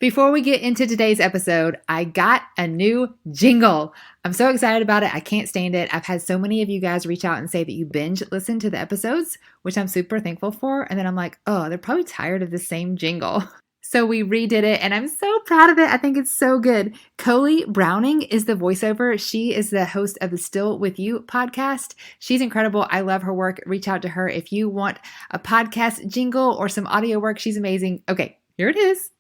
Before we get into today's episode, I got a new jingle. I'm so excited about it. I can't stand it. I've had so many of you guys reach out and say that you binge listen to the episodes, which I'm super thankful for. And then I'm like, oh, they're probably tired of the same jingle. So we redid it and I'm so proud of it. I think it's so good. Kohlie Browning is the voiceover. She is the host of the Still With You podcast. She's incredible. I love her work. Reach out to her if you want a podcast jingle or some audio work. She's amazing. Okay, here it is.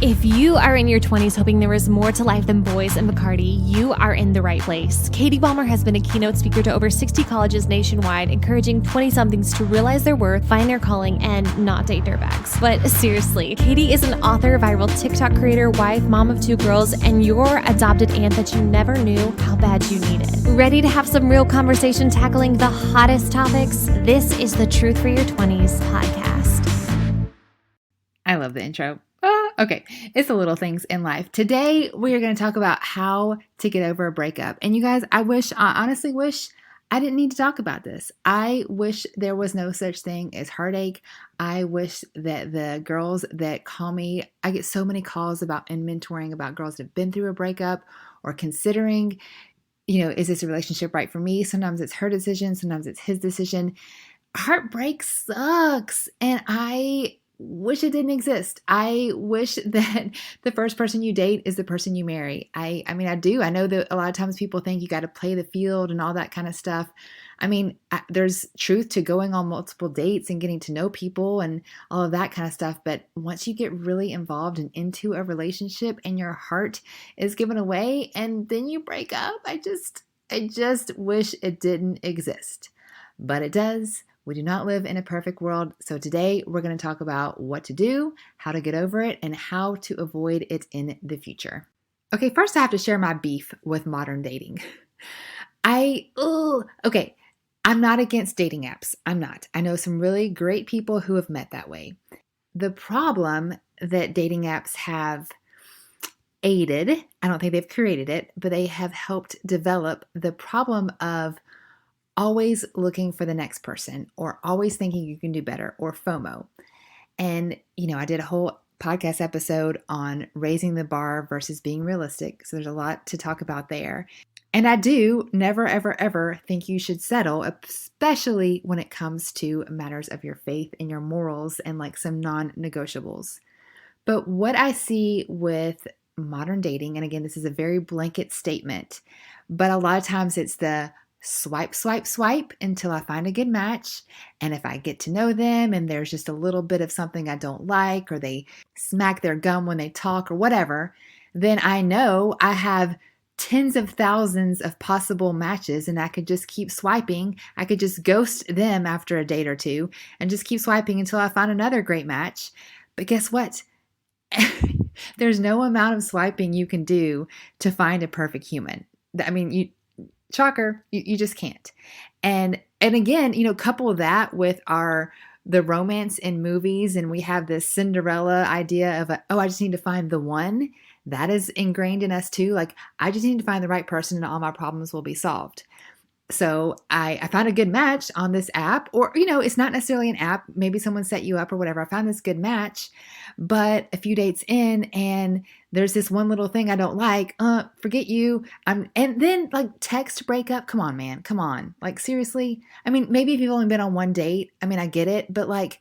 If you are in your 20s hoping there is more to life than boys and Bacardi, you are in the right place. Katie Balmer has been a keynote speaker to over 60 colleges nationwide, encouraging 20-somethings to realize their worth, find their calling, and not date dirtbags. But seriously, Katie is an author, viral TikTok creator, wife, mom of 2 girls, and your adopted aunt that you never knew how bad you needed. Ready to have some real conversation tackling the hottest topics? This is the Truth for Your 20s podcast. I love the intro. Okay, it's the little things in life. Today, we are going to talk about how to get over a breakup. And you guys, I honestly wish I didn't need to talk about this. I wish there was no such thing as heartache. I wish that the girls that call me, I get so many calls about and mentoring about girls that have been through a breakup or considering, is this a relationship right for me? Sometimes it's her decision. Sometimes it's his decision. Heartbreak sucks. And I wish it didn't exist. I wish that the first person you date is the person you marry. I do. I know that a lot of times people think you got to play the field and all that kind of stuff. There's truth to going on multiple dates and getting to know people and all of that kind of stuff. But once you get really involved and into a relationship and your heart is given away and then you break up, I just wish it didn't exist. But it does. We do not live in a perfect world. So today we're going to talk about what to do, how to get over it, and how to avoid it in the future. Okay, first I have to share my beef with modern dating. I'm not against dating apps. I'm not. I know some really great people who have met that way. The problem that dating apps have aided, I don't think they've created it, but they have helped develop the problem of always looking for the next person or always thinking you can do better or FOMO. And, I did a whole podcast episode on raising the bar versus being realistic. So there's a lot to talk about there. And I do never, ever, ever think you should settle, especially when it comes to matters of your faith and your morals and like some non-negotiables. But what I see with modern dating, and again, this is a very blanket statement, but a lot of times it's the swipe, swipe, swipe until I find a good match. And if I get to know them and there's just a little bit of something I don't like, or they smack their gum when they talk or whatever, then I know I have tens of thousands of possible matches and I could just keep swiping. I could just ghost them after a date or two and just keep swiping until I find another great match. But guess what? There's no amount of swiping you can do to find a perfect human. Shocker, you just can't. And again, couple that with the romance in movies, and we have this Cinderella idea of I just need to find the one. That is ingrained in us too. Like, I just need to find the right person and all my problems will be solved. So I found a good match on this app, or, it's not necessarily an app. Maybe someone set you up or whatever. I found this good match, but a few dates in and there's this one little thing I don't like. Forget you. And then like text breakup. Come on, man. Come on. Like, seriously. Maybe if you've only been on one date, I get it. But like,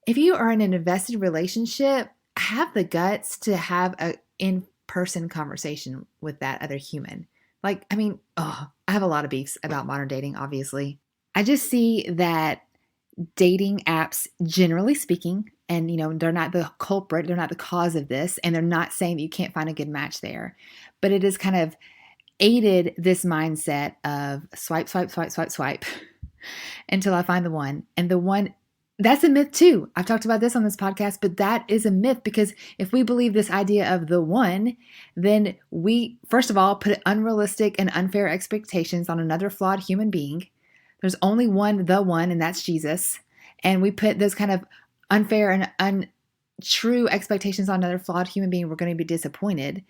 if you are in an invested relationship, have the guts to have a in-person conversation with that other human. I have a lot of beefs about modern dating, obviously. I just see that dating apps, generally speaking, and, they're not the culprit, they're not the cause of this, and they're not saying that you can't find a good match there. But it has kind of aided this mindset of swipe, swipe, swipe, swipe, swipe until I find the one. And the one, that's a myth too. I've talked about this on this podcast, but that is a myth, because if we believe this idea of the one, then we, first of all, put unrealistic and unfair expectations on another flawed human being. There's only the one, and that's Jesus. And we put those kind of unfair and untrue expectations on another flawed human being, we're going to be disappointed.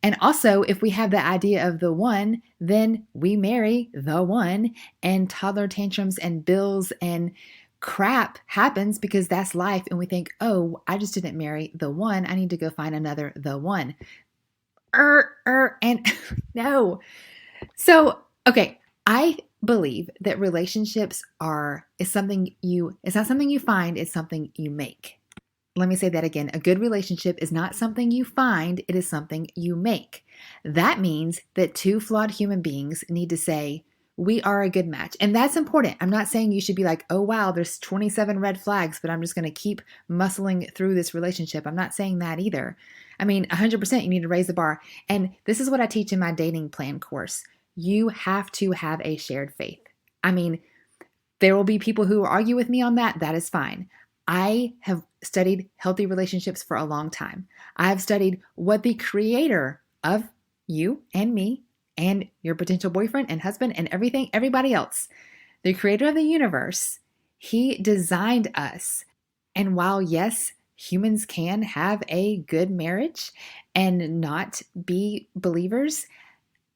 And also, if we have the idea of the one, then we marry the one, and toddler tantrums and bills and crap happens because that's life. And we think, oh, I just didn't marry the one. I need to go find another the one. And no. So, okay, I believe that relationships it's not something you find, it's something you make. Let me say that again. A good relationship is not something you find, it is something you make. That means that two flawed human beings need to say, we are a good match. And that's important. I'm not saying you should be like, oh, wow, there's 27 red flags, but I'm just going to keep muscling through this relationship. I'm not saying that either. I mean, 100% you need to raise the bar. And this is what I teach in my dating plan course. You have to have a shared faith. I mean, there will be people who argue with me on that. That is fine. I have studied healthy relationships for a long time. I've studied what the creator of you and me and your potential boyfriend and husband and everybody else, the creator of the universe, he designed us. And while, yes, humans can have a good marriage and not be believers,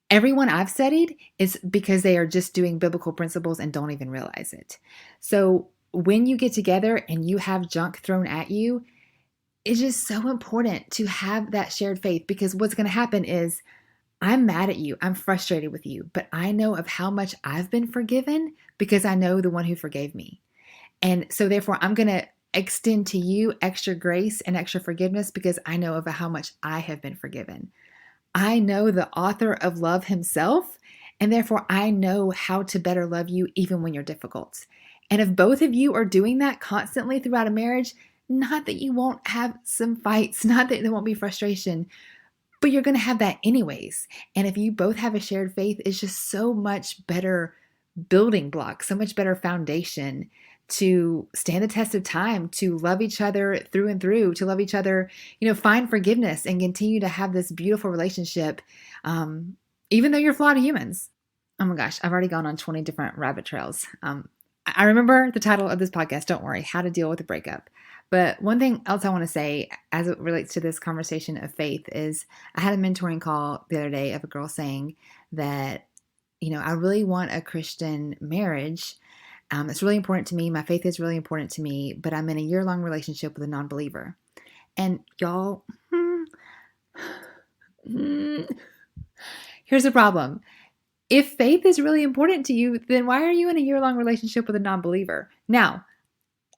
everyone I've studied is because they are just doing biblical principles and don't even realize it. So when you get together and you have junk thrown at you, it's just so important to have that shared faith, because what's going to happen is I'm mad at you. I'm frustrated with you, but I know of how much I've been forgiven because I know the one who forgave me. And so therefore I'm going to extend to you extra grace and extra forgiveness because I know of how much I have been forgiven. I know the author of love himself, and therefore I know how to better love you even when you're difficult. And if both of you are doing that constantly throughout a marriage, not that you won't have some fights, not that there won't be frustration, but you're going to have that anyways. And if you both have a shared faith, it's just so much better building block, so much better foundation to stand the test of time, to love each other through and through, to love each other, find forgiveness and continue to have this beautiful relationship, even though you're flawed humans. Oh my gosh, I've already gone on 20 different rabbit trails. I remember the title of this podcast, don't worry, How to Deal with a Breakup. But one thing else I want to say as it relates to this conversation of faith is I had a mentoring call the other day of a girl saying that, I really want a Christian marriage. It's really important to me. My faith is really important to me, but I'm in a year-long relationship with a non-believer. And y'all, here's the problem. If faith is really important to you, then why are you in a year-long relationship with a non-believer? Now,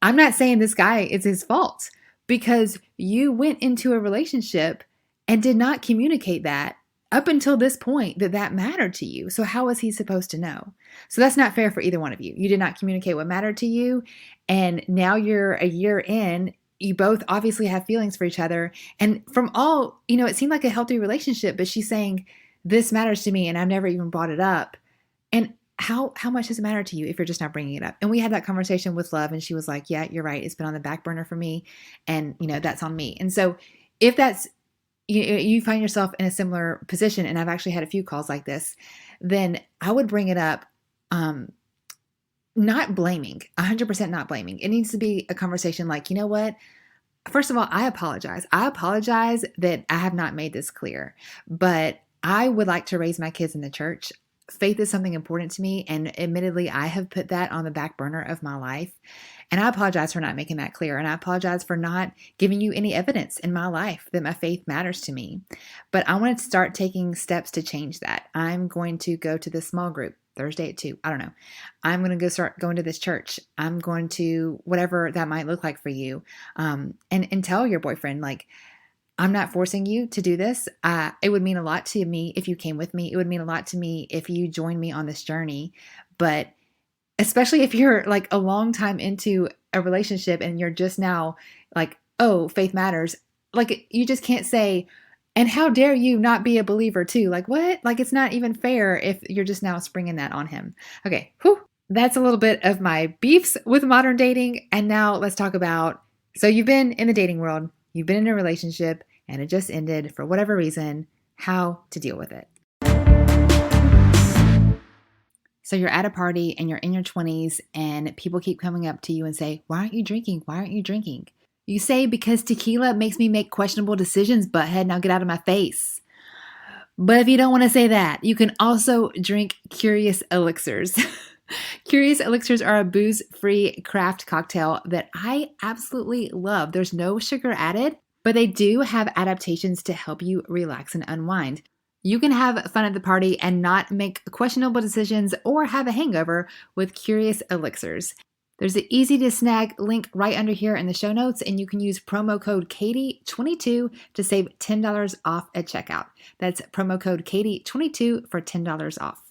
I'm not saying this guy is his fault, because you went into a relationship and did not communicate that up until this point that mattered to you. So how was he supposed to know? So that's not fair for either one of you. You did not communicate what mattered to you. And now you're a year in, you both obviously have feelings for each other. And from all, it seemed like a healthy relationship, but she's saying, this matters to me and I've never even brought it up. And how much does it matter to you if you're just not bringing it up? And we had that conversation with Love, and she was like, yeah, you're right. It's been on the back burner for me. And, that's on me. And so if that's, you find yourself in a similar position, and I've actually had a few calls like this, then I would bring it up, not blaming, 100% not blaming. It needs to be a conversation like, you know what? First of all, I apologize. I apologize that I have not made this clear, but I would like to raise my kids in the church. Faith is something important to me, and admittedly, I have put that on the back burner of my life. And I apologize for not making that clear, and I apologize for not giving you any evidence in my life that my faith matters to me. But I want to start taking steps to change that. I'm going to go to this small group Thursday at 2. I don't know. I'm going to start going to this church. I'm going to whatever that might look like for you, and tell your boyfriend, like, I'm not forcing you to do this. It would mean a lot to me if you came with me. It would mean a lot to me if you joined me on this journey. But especially if you're like a long time into a relationship and you're just now like, oh, faith matters. Like, you just can't say, and how dare you not be a believer too? Like, what? Like, it's not even fair if you're just now springing that on him. Okay. Whew. That's a little bit of my beefs with modern dating. And now let's talk about, so you've been in the dating world. You've been in a relationship and it just ended for whatever reason, how to deal with it. So you're at a party and you're in your 20s and people keep coming up to you and say, why aren't you drinking? Why aren't you drinking? You say, because tequila makes me make questionable decisions, butthead. Now get out of my face. But if you don't want to say that, you can also drink curious elixirs. Curious Elixirs are a booze-free craft cocktail that I absolutely love. There's no sugar added, but they do have adaptations to help you relax and unwind. You can have fun at the party and not make questionable decisions or have a hangover with Curious Elixirs. There's an easy to snag link right under here in the show notes, and you can use promo code Katie22 to save $10 off at checkout. That's promo code Katie22 for $10 off.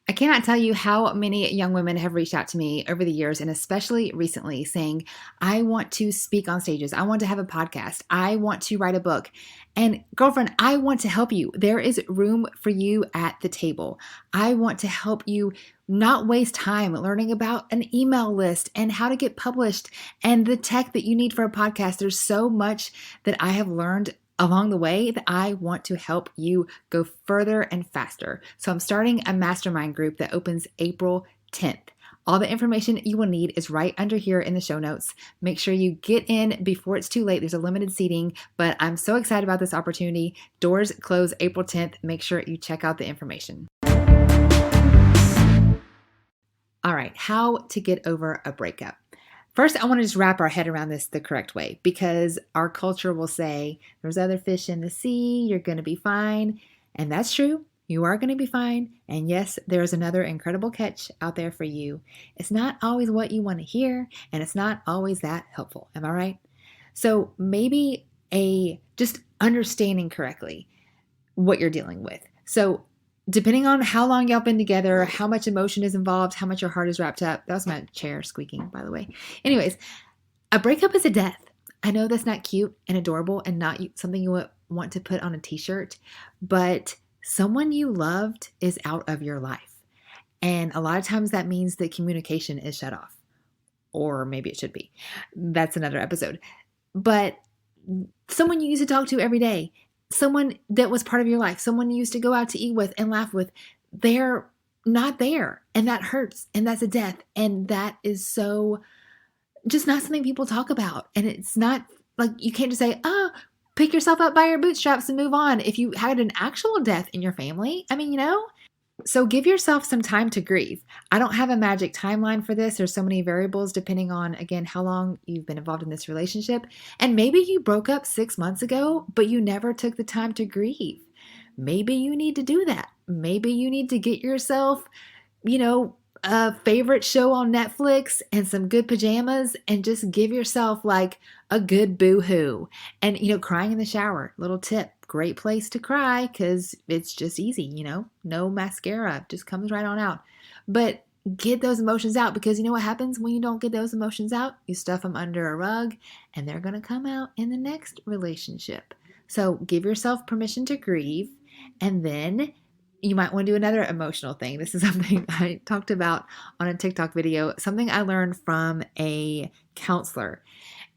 I cannot tell you how many young women have reached out to me over the years, and especially recently, saying, I want to speak on stages. I want to have a podcast. I want to write a book. And girlfriend, I want to help you. There is room for you at the table. I want to help you not waste time learning about an email list and how to get published and the tech that you need for a podcast. There's so much that I have learned along the way that I want to help you go further and faster. So I'm starting a mastermind group that opens April 10th. All the information you will need is right under here in the show notes. Make sure you get in before it's too late. There's a limited seating, but I'm so excited about this opportunity. Doors close April 10th. Make sure you check out the information. All right, how to get over a breakup. First, I want to just wrap our head around this the correct way, because our culture will say, there's other fish in the sea, you're going to be fine. And that's true. You are going to be fine. And yes, there is another incredible catch out there for you. It's not always what you want to hear, and it's not always that helpful. Am I right? So maybe just understanding correctly what you're dealing with. So depending on how long y'all been together, how much emotion is involved, how much your heart is wrapped up. That was my chair squeaking, by the way. Anyways, a breakup is a death. I know that's not cute and adorable and not something you want to put on a t-shirt, but someone you loved is out of your life. And a lot of times that means that communication is shut off. Or maybe it should be. That's another episode. But someone you used to talk to every day, someone that was part of your life, someone you used to go out to eat with and laugh with, they're not there. And that hurts. And that's a death. And that is so just not something people talk about. And it's not like you can't just say, pick yourself up by your bootstraps and move on. If you had an actual death in your family, so give yourself some time to grieve. I don't have a magic timeline for this. There's so many variables depending on, again, how long you've been involved in this relationship. And maybe you broke up 6 months ago, but you never took the time to grieve. Maybe you need to do that. Maybe you need to get yourself, a favorite show on Netflix and some good pajamas and just give yourself like a good boo-hoo. And, crying in the shower, little tip. Great place to cry because it's just easy, no mascara, just comes right on out. But get those emotions out, because you know what happens when you don't get those emotions out? You stuff them under a rug and they're going to come out in the next relationship. So give yourself permission to grieve, and then you might want to do another emotional thing. This is something I talked about on a TikTok video, something I learned from a counselor.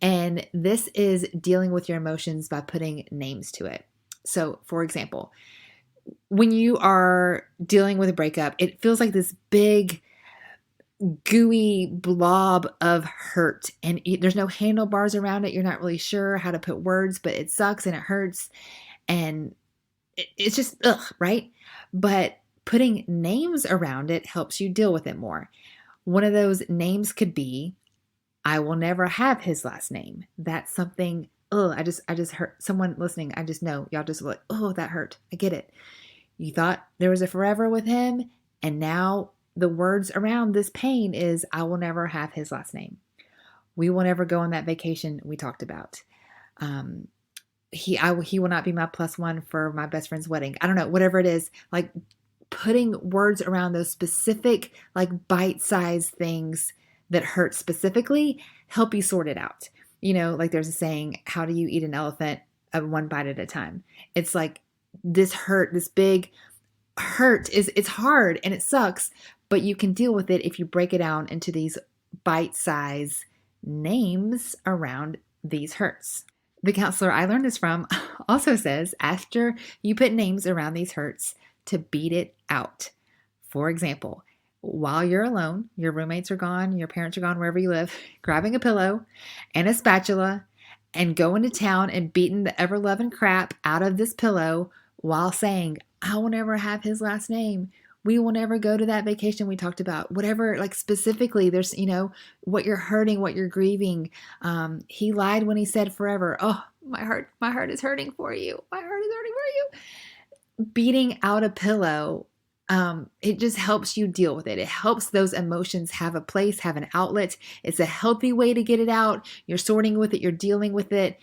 And this is dealing with your emotions by putting names to it. So, for example, when you are dealing with a breakup, it feels like this big, gooey blob of hurt, and there's no handlebars around it. You're not really sure how to put words, but it sucks and it hurts, and it's just, right? But putting names around it helps you deal with it more. One of those names could be, I will never have his last name. That's something, I just hurt someone listening. I just know y'all just like, that hurt. I get it. You thought there was a forever with him, and now the words around this pain is, I will never have his last name. We will never go on that vacation we talked about. He will not be my +1 for my best friend's wedding. I don't know, whatever it is, like putting words around those specific, like bite-sized things that hurt specifically help you sort it out. Like there's a saying, how do you eat an elephant one bite at a time? It's like this hurt, this big hurt it's hard and it sucks, but you can deal with it if you break it down into these bite-sized names around these hurts. The counselor I learned this from also says, after you put names around these hurts, to beat it out. For example, while you're alone, your roommates are gone, your parents are gone, wherever you live, grabbing a pillow and a spatula and going to town and beating the ever-loving crap out of this pillow while saying, I will never have his last name. we will never go to that vacation we talked about. Whatever, like specifically, there's, what you're hurting, what you're grieving. He lied when he said forever. Oh, my heart is hurting for you. My heart is hurting for you. Beating out a pillow, it just helps you deal with it. It helps those emotions have a place, have an outlet. It's a healthy way to get it out. You're sorting with it, you're dealing with it.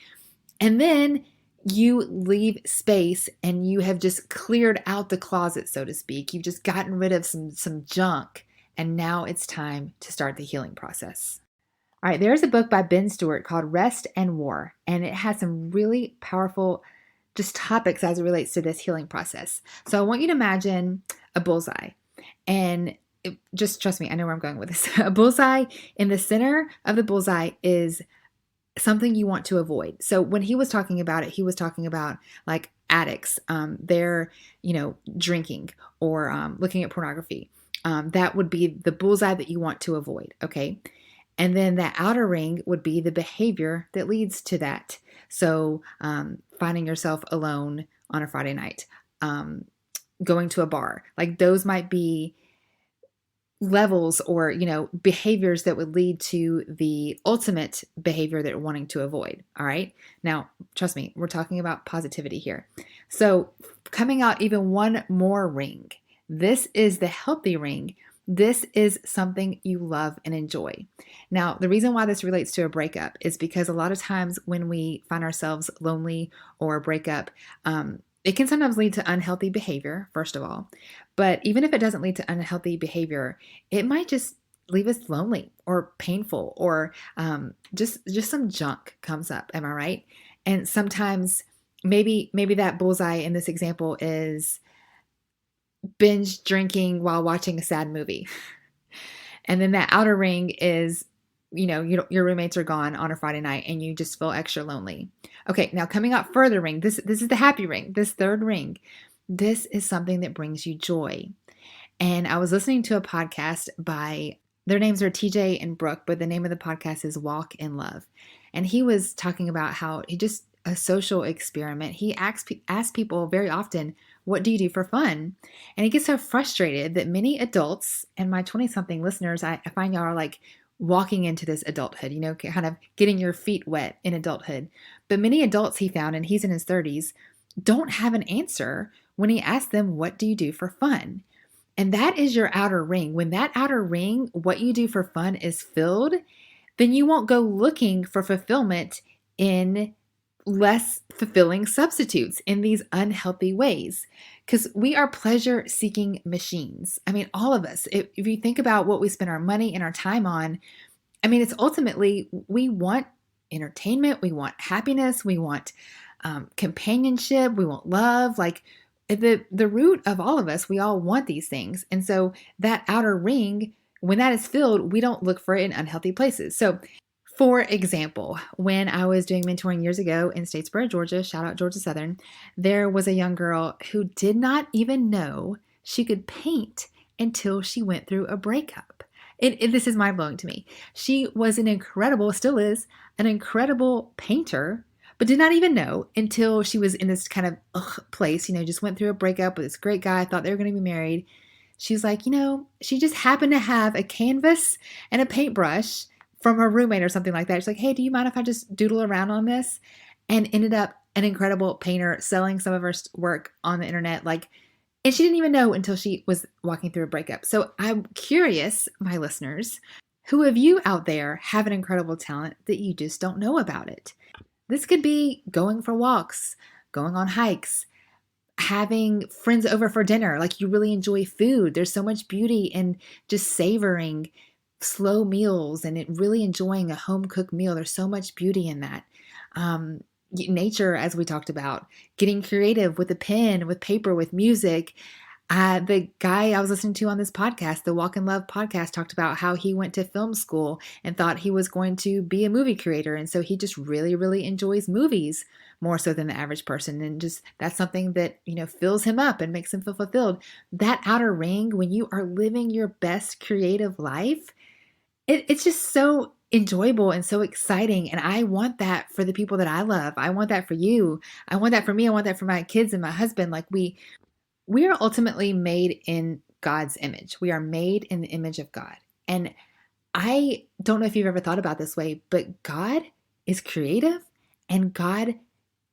And then you leave space and you have just cleared out the closet, so to speak. You've just gotten rid of some junk. And now it's time to start the healing process. All right, there's a book by Ben Stewart called Rest and War, and it has some really powerful just topics as it relates to this healing process. So I want you to imagine a bullseye, and just trust me, I know where I'm going with this. A bullseye, in the center of the bullseye is something you want to avoid. So when he was talking about it, he was talking about like addicts, they're, drinking or looking at pornography. That would be the bullseye that you want to avoid. Okay. And then that outer ring would be the behavior that leads to that. So finding yourself alone on a Friday night, going to a bar, like those might be levels or, behaviors that would lead to the ultimate behavior that you're wanting to avoid. All right. Now, trust me, we're talking about positivity here. So coming out even one more ring, this is the healthy ring. This is something you love and enjoy. Now, the reason why this relates to a breakup is because a lot of times when we find ourselves lonely or a breakup, it can sometimes lead to unhealthy behavior, first of all. But even if it doesn't lead to unhealthy behavior, it might just leave us lonely or painful or just some junk comes up. Am I right? And sometimes maybe that bullseye in this example is binge drinking while watching a sad movie. And then that outer ring is, your roommates are gone on a Friday night and you just feel extra lonely. Okay, now coming out further ring, this is the happy ring, this third ring. This is something that brings you joy. And I was listening to a podcast by, their names are TJ and Brooke, but the name of the podcast is Walk in Love. And he was talking about how a social experiment. He asks people very often, what do you do for fun? And he gets so frustrated that many adults, and my 20-something listeners, I find y'all are like walking into this adulthood, kind of getting your feet wet in adulthood. But many adults, he found, and he's in his 30s, don't have an answer when he asks them, what do you do for fun? And that is your outer ring. When that outer ring, what you do for fun, is filled, then you won't go looking for fulfillment in less fulfilling substitutes, in these unhealthy ways, because we are pleasure-seeking machines. I mean, all of us, if you think about what we spend our money and our time on, I mean, it's ultimately, we want entertainment, we want happiness, we want companionship, we want love. Like the root of all of us, we all want these things. And so that outer ring, when that is filled, we don't look for it in unhealthy places. So for example, when I was doing mentoring years ago in Statesboro, Georgia, shout out Georgia Southern, there was a young girl who did not even know she could paint until she went through a breakup. This is mind-blowing to me. She was still is, an incredible painter, but did not even know until she was in this kind of place, just went through a breakup with this great guy, thought they were going to be married. She's like, she just happened to have a canvas and a paintbrush from her roommate or something like that. She's like, hey, do you mind if I just doodle around on this? And ended up an incredible painter, selling some of her work on the internet. And she didn't even know until she was walking through a breakup. So I'm curious, my listeners, who of you out there have an incredible talent that you just don't know about it? This could be going for walks, going on hikes, having friends over for dinner. Like, you really enjoy food. There's so much beauty in just savoring slow meals and really enjoying a home cooked meal. There's so much beauty in that. Nature, as we talked about, getting creative with a pen, with paper, with music. The guy I was listening to on this podcast, the Walk in Love podcast, talked about how he went to film school and thought he was going to be a movie creator. And so he just really, really enjoys movies more so than the average person. And just that's something that, fills him up and makes him feel fulfilled. That outer ring, when you are living your best creative life, it's just so enjoyable and so exciting. And I want that for the people that I love. I want that for you. I want that for me. I want that for my kids and my husband. Like we are ultimately made in God's image. We are made in the image of God. And I don't know if you've ever thought about this way, but God is creative and God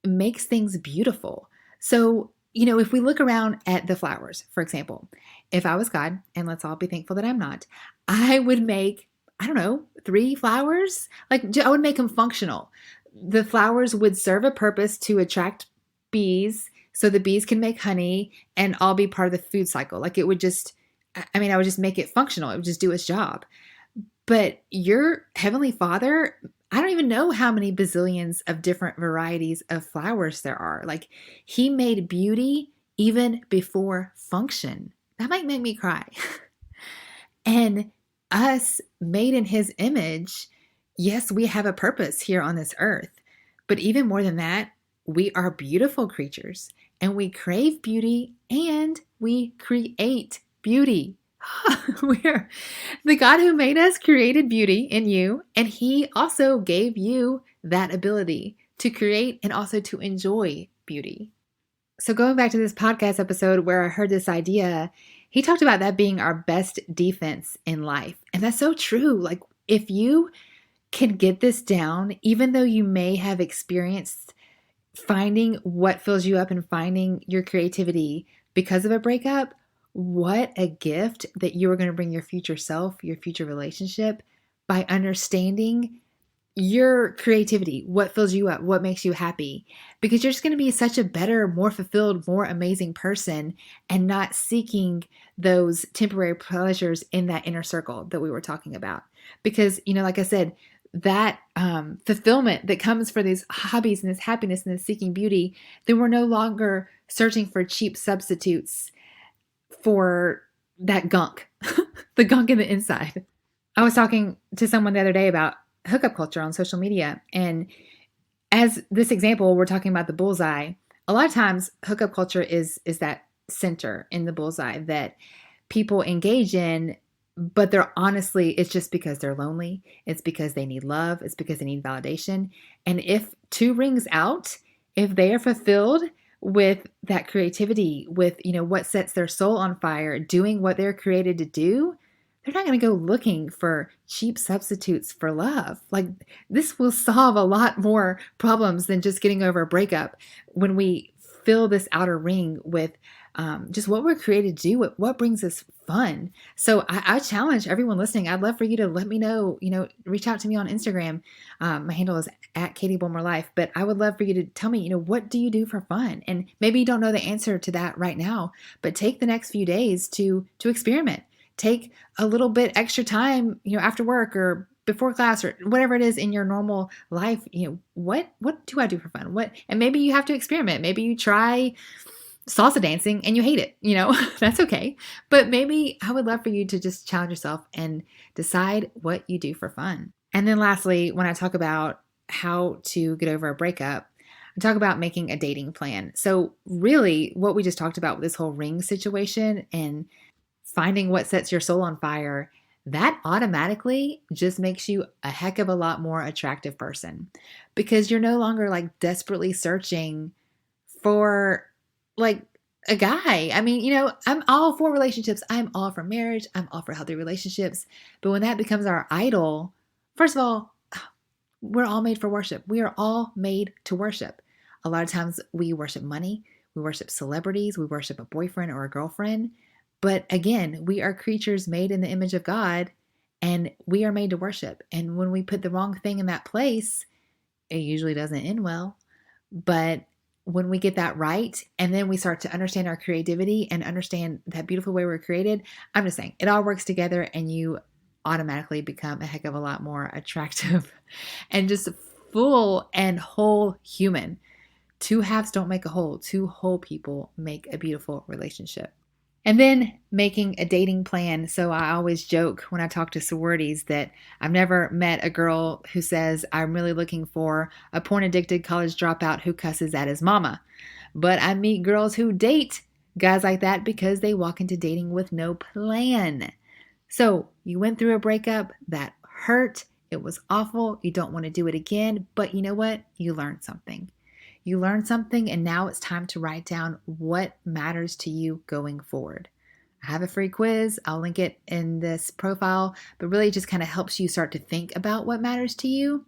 makes things beautiful. So, if we look around at the flowers, for example, if I was God, and let's all be thankful that I'm not, I would make, I don't know, 3 flowers. Like, I would make them functional. The flowers would serve a purpose to attract bees so the bees can make honey and all be part of the food cycle. Like, it would just, I would just make it functional. It would just do its job. But your Heavenly Father, I don't even know how many bazillions of different varieties of flowers there are. Like, He made beauty even before function. That might make me cry. And us, made in His image, yes, we have a purpose here on this earth. But even more than that, we are beautiful creatures and we crave beauty and we create beauty. We're the God who made us created beauty in you, and He also gave you that ability to create and also to enjoy beauty. So going back to this podcast episode where I heard this idea, he talked about that being our best defense in life. And that's so true. Like, if you can get this down, even though you may have experienced finding what fills you up and finding your creativity because of a breakup, what a gift that you are going to bring your future self, your future relationship, by understanding your creativity, what fills you up, what makes you happy, because you're just going to be such a better, more fulfilled, more amazing person and not seeking those temporary pleasures in that inner circle that we were talking about. Because, like I said, that fulfillment that comes for these hobbies and this happiness and this seeking beauty, then we're no longer searching for cheap substitutes for that gunk, the gunk in the inside. I was talking to someone the other day about hookup culture on social media. And as this example, we're talking about the bullseye. A lot of times hookup culture is that center in the bullseye that people engage in, but it's just because they're lonely. It's because they need love. It's because they need validation. And if 2 rings out, if they are fulfilled with that creativity, with, what sets their soul on fire, doing what they're created to do, they're not going to go looking for cheap substitutes for love. Like, this will solve a lot more problems than just getting over a breakup when we fill this outer ring with just what we're created to do, what brings us fun. So I challenge everyone listening. I'd love for you to let me know, reach out to me on Instagram. My handle is at Katie Bulmer Life, but I would love for you to tell me, what do you do for fun? And maybe you don't know the answer to that right now, but take the next few days to experiment. Take a little bit extra time, after work or before class or whatever it is in your normal life. What do I do for fun? And maybe you have to experiment. Maybe you try salsa dancing and you hate it, that's okay. But maybe I would love for you to just challenge yourself and decide what you do for fun. And then lastly, when I talk about how to get over a breakup, I talk about making a dating plan. So really what we just talked about with this whole ring situation and finding what sets your soul on fire, that automatically just makes you a heck of a lot more attractive person, because you're no longer like desperately searching for like a guy. I'm all for relationships. I'm all for marriage. I'm all for healthy relationships. But when that becomes our idol, first of all, we're all made for worship. We are all made to worship. A lot of times we worship money. We worship celebrities. We worship a boyfriend or a girlfriend. But again, we are creatures made in the image of God, and we are made to worship. And when we put the wrong thing in that place, it usually doesn't end well. But when we get that right, and then we start to understand our creativity and understand that beautiful way we're created, I'm just saying, it all works together and you automatically become a heck of a lot more attractive and just full and whole human. 2 halves don't make a whole. 2 whole people make a beautiful relationship. And then making a dating plan. So I always joke when I talk to sororities that I've never met a girl who says, I'm really looking for a porn-addicted college dropout who cusses at his mama. But I meet girls who date guys like that because they walk into dating with no plan. So you went through a breakup that hurt. It was awful. You don't want to do it again. But you know what? You learned something. You learned something, and now it's time to write down what matters to you going forward. I have a free quiz. I'll link it in this profile, but really just kind of helps you start to think about what matters to you.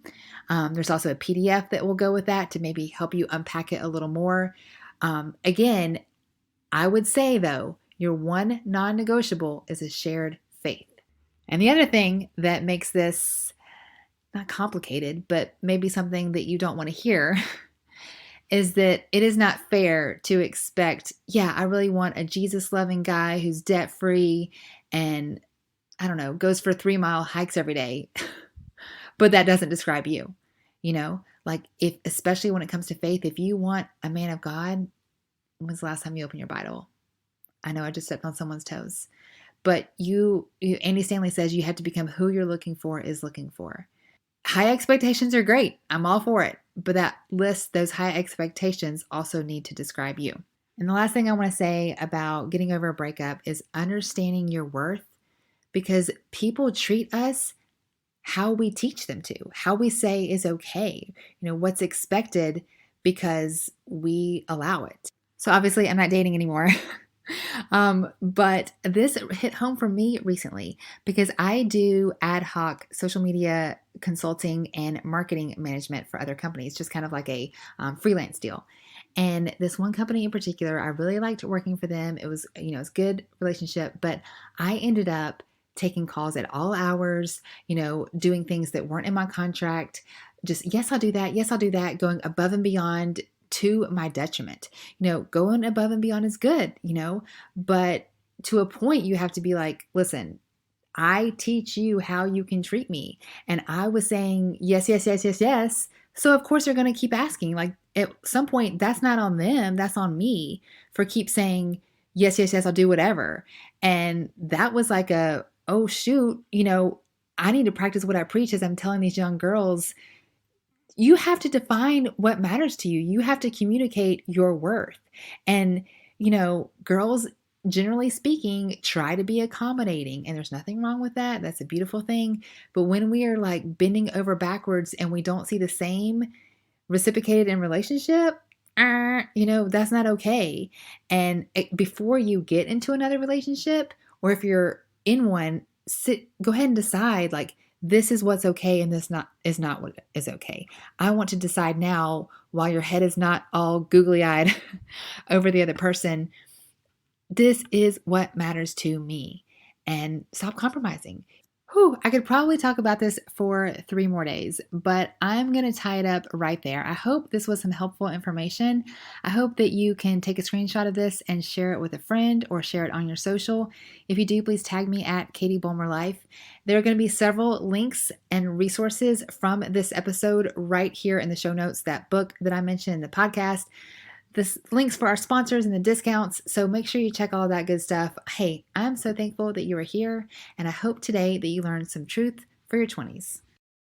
There's also a PDF that will go with that to maybe help you unpack it a little more. Again, I would say though, your one non-negotiable is a shared faith. And the other thing that makes this not complicated, but maybe something that you don't want to hear is that it is not fair to expect, yeah, I really want a Jesus loving guy who's debt free and I don't know, goes for 3-mile hikes every day. But that doesn't describe you. Like if, especially when it comes to faith, if you want a man of God, when's the last time you opened your Bible? I know I just stepped on someone's toes, but Andy Stanley says you have to become who you're looking for is looking for. High expectations are great. I'm all for it. But those high expectations also need to describe you. And the last thing I want to say about getting over a breakup is understanding your worth, because people treat us how we teach them to, how we say is okay, what's expected because we allow it. So obviously I'm not dating anymore. But this hit home for me recently because I do ad hoc social media consulting and marketing management for other companies, just kind of like a freelance deal. And this one company in particular, I really liked working for them. It was, it's a good relationship, but I ended up taking calls at all hours, doing things that weren't in my contract. Just, yes, I'll do that. Yes, I'll do that. Going above and beyond to my detriment. Going above and beyond is good, but to a point you have to be like, listen, I teach you how you can treat me. And I was saying, yes, yes, yes, yes, yes. So of course they're going to keep asking. Like at some point, that's not on them. That's on me for keep saying, yes, yes, yes, I'll do whatever. And that was like oh shoot, I need to practice what I preach as I'm telling these young girls, you have to define what matters to you. You have to communicate your worth. And, girls, generally speaking, try to be accommodating. And there's nothing wrong with that. That's a beautiful thing. But when we are like bending over backwards and we don't see the same reciprocated in relationship, that's not okay. And before you get into another relationship, or if you're in one, go ahead and decide like, this is what's okay and this is not what is okay. I want to decide now, while your head is not all googly-eyed over the other person, this is what matters to me, and stop compromising. I could probably talk about this for 3 more days, but I'm going to tie it up right there. I hope this was some helpful information. I hope that you can take a screenshot of this and share it with a friend or share it on your social. If you do, please tag me at Katie Bulmer Life. There are going to be several links and resources from this episode right here in the show notes, that book that I mentioned in the podcast, the links for our sponsors and the discounts. So make sure you check all that good stuff. Hey, I'm so thankful that you are here, and I hope today that you learned some truth for your 20s.